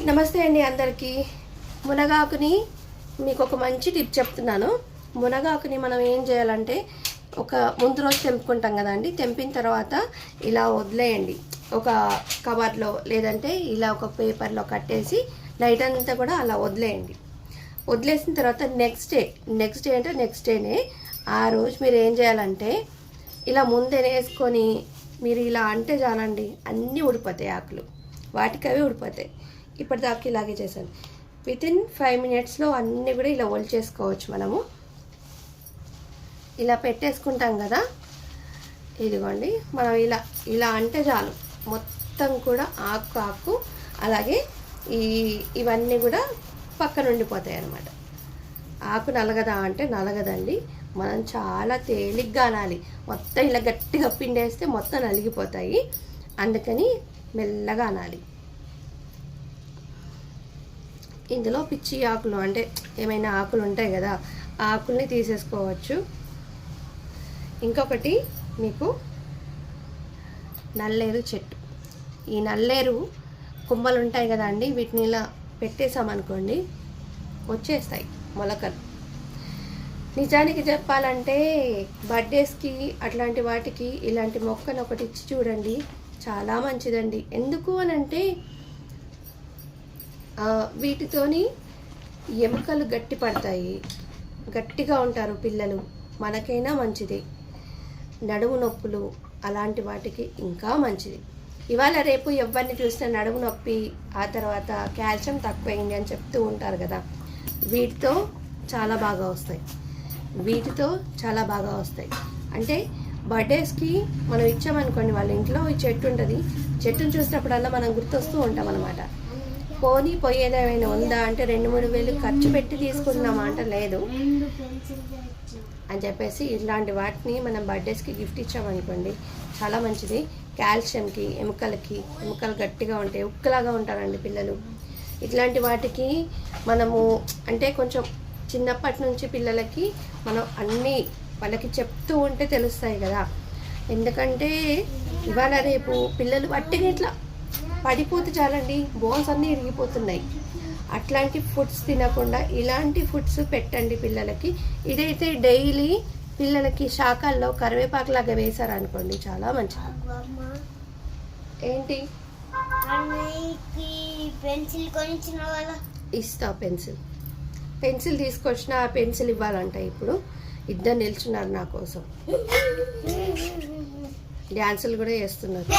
నమస్తే అండి అందరికీ. మునగాకుని మీకు ఒక మంచి టిప్ చెప్తున్నాను. మునగాకుని మనం ఏం చేయాలంటే ముందు రోజు తెంపుకుంటాం కదండి. తెంపిన తర్వాత ఇలా వదిలేయండి ఒక కవర్లో, లేదంటే ఇలా ఒక పేపర్లో కట్టేసి నైట్ అంతా కూడా అలా వదిలేయండి. వదిలేసిన తర్వాత నెక్స్ట్ డే అంటే నెక్స్ట్ డేనే ఆ రోజు మీరు ఏం చేయాలంటే ఇలా ముందే వేసుకొని మీరు ఇలా అంటే చాలండి, అన్నీ ఊడిపోతాయి, ఆకులు వాటికి అవి ఊడిపోతాయి. ఇప్పటిదాకా ఇలాగే చేశాను. వితిన్ 5 minutesలో అన్నీ కూడా ఇలా చేసుకోవచ్చు. మనము ఇలా పెట్టేసుకుంటాం కదా, ఇదిగోండి. మనం ఇలా అంటే చాలు, మొత్తం కూడా ఆకు అలాగే ఇవన్నీ కూడా పక్కన ఉండిపోతాయి అన్నమాట. ఆకు నలగదా అంటే నలగదండి, మనం చాలా తేలిగ్గా అనాలి. మొత్తం ఇలా గట్టిగా పిండేస్తే మొత్తం నలిగిపోతాయి, అందుకని మెల్లగా అనాలి. ఇందులో పిచ్చి ఆకులు అంటే ఏమైనా ఆకులు ఉంటాయి కదా, ఆకుల్ని తీసేసుకోవచ్చు. ఇంకొకటి మీకు నల్లేరు చెట్టు, ఈ నల్లేరు కొమ్మలు ఉంటాయి కదా అండి, వీటిని ఇలా పెట్టేసామనుకోండి వచ్చేస్తాయి మొలకలు. నిజానికి చెప్పాలంటే బర్త్డేస్కి అట్లాంటి వాటికి ఇలాంటి మొక్కను ఒకటి ఇచ్చి చూడండి, చాలా మంచిదండి. ఎందుకు అనంటే వీటితోని ఎముకలు గట్టి పడతాయి, గట్టిగా ఉంటారు పిల్లలు, మనకైనా మంచిది. నడుము నొప్పులు అలాంటి వాటికి ఇంకా మంచిది. ఇవాళ రేపు ఎవరిని చూసినా నడుము నొప్పి, ఆ తర్వాత కాల్షియం తక్కువైంది అని చెప్తూ ఉంటారు కదా, వీటితో చాలా బాగా వస్తాయి. అంటే బర్త్డేస్కి మనం ఇచ్చామనుకోండి, వాళ్ళ ఇంట్లో ఈ చెట్టు ఉంటుంది, చెట్టును చూసినప్పుడల్లా మనం గుర్తొస్తూ ఉంటాం అన్నమాట. పోయేది ఏమైనా ఉందా అంటే 2-3 వేలు ఖర్చు పెట్టి తీసుకున్నామా అంటే లేదు అని చెప్పేసి ఇలాంటి వాటిని మనం బర్త్డేస్కి గిఫ్ట్ ఇచ్చామనుకోండి, చాలా మంచిది. కాల్షియంకి, ఎముకలు గట్టిగా ఉంటాయి, ఉక్కులాగా ఉంటారండి పిల్లలు. ఇట్లాంటి వాటికి మనము అంటే కొంచెం చిన్నప్పటి నుంచి పిల్లలకి మనం అన్నీ వాళ్ళకి చెప్తూ ఉంటే తెలుస్తాయి కదా. ఎందుకంటే ఇవాళ రేపు పిల్లలు వట్టిగా ఇట్లా పడిపోతే చాలండి, బోన్స్ అన్నీ ఇరిగిపోతున్నాయి. అట్లాంటి ఫుడ్స్ తినకుండా ఇలాంటి ఫుడ్స్ పెట్టండి పిల్లలకి. ఇదైతే డైలీ పిల్లలకి శాఖల్లో కరివేపాకులాగా వేశారనుకోండి, చాలా మంచిది. ఏంటి పెన్సిల్ కొనిచ్చిన కదా, ఇస్తా. పెన్సిల్ తీసుకొచ్చిన ఆ పెన్సిల్ ఇవ్వాలంట. ఇప్పుడు ఇద్దరు నిల్చున్నారు నా కోసం, డ్యాన్సులు కూడా చేస్తున్నారు.